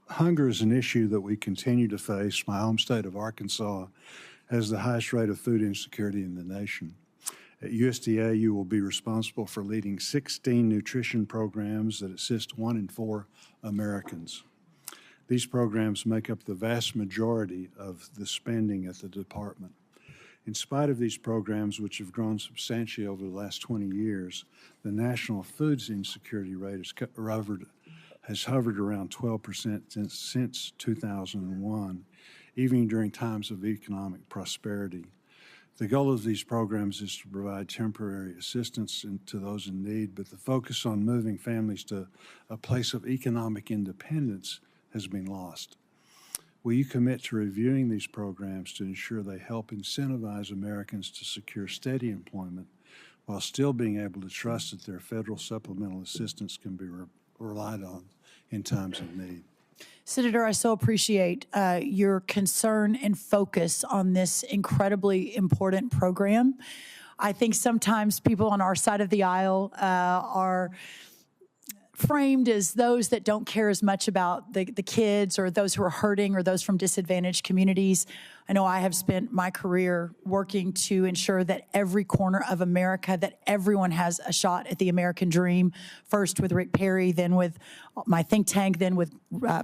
Hunger is an issue that we continue to face. My home state of Arkansas has the highest rate of food insecurity in the nation. At USDA, you will be responsible for leading 16 nutrition programs that assist 1 in 4 Americans. These programs make up the vast majority of the spending at the department. In spite of these programs, which have grown substantially over the last 20 years, the national foods insecurity rate has hovered around 12% since 2001, even during times of economic prosperity. The goal of these programs is to provide temporary assistance to those in need, but the focus on moving families to a place of economic independence has been lost. Will you commit to reviewing these programs to ensure they help incentivize Americans to secure steady employment while still being able to trust that their federal supplemental assistance can be relied on in times of need? Senator, I so appreciate your concern and focus on this incredibly important program. I think sometimes people on our side of the aisle are framed as those that don't care as much about the kids or those who are hurting or those from disadvantaged communities. I know I have spent my career working to ensure that every corner of America, that everyone has a shot at the American dream, first with Rick Perry, then with my think tank, then with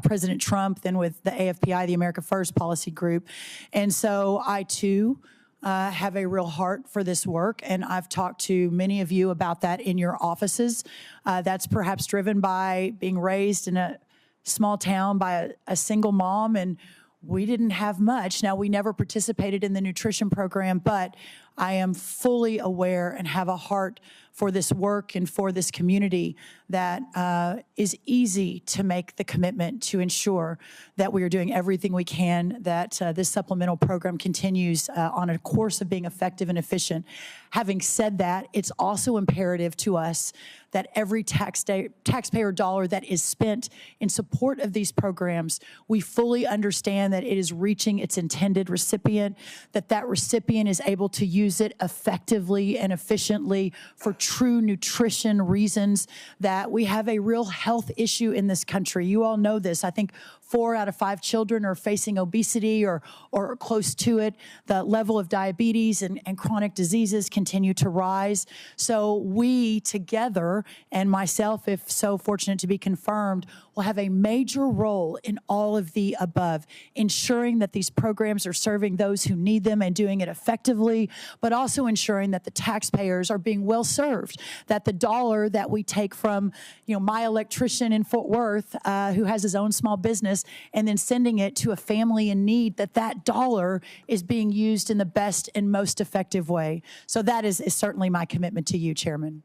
President Trump, then with the AFPI, the America First Policy Group. And so I, too, have a real heart for this work, and I've talked to many of you about that in your offices. That's perhaps driven by being raised in a small town by a single mom, and we didn't have much. Now, we never participated in the nutrition program, but I am fully aware and have a heart for this work and for this community that is easy to make the commitment to ensure that we are doing everything we can, that this supplemental program continues on a course of being effective and efficient. Having said that, it's also imperative to us that every taxpayer dollar that is spent in support of these programs, we fully understand that it is reaching its intended recipient, that that recipient is able to use it effectively and efficiently for true nutrition reasons, that we have a real health issue in this country. You all know this. I think 4 out of 5 children are facing obesity or close to it. The level of diabetes and chronic diseases continue to rise. So we together, and myself, if so fortunate to be confirmed, will have a major role in all of the above, ensuring that these programs are serving those who need them and doing it effectively, but also ensuring that the taxpayers are being well served, that the dollar that we take from, my electrician in Fort Worth who has his own small business and then sending it to a family in need, that dollar is being used in the best and most effective way. So that is certainly my commitment to you, Chairman.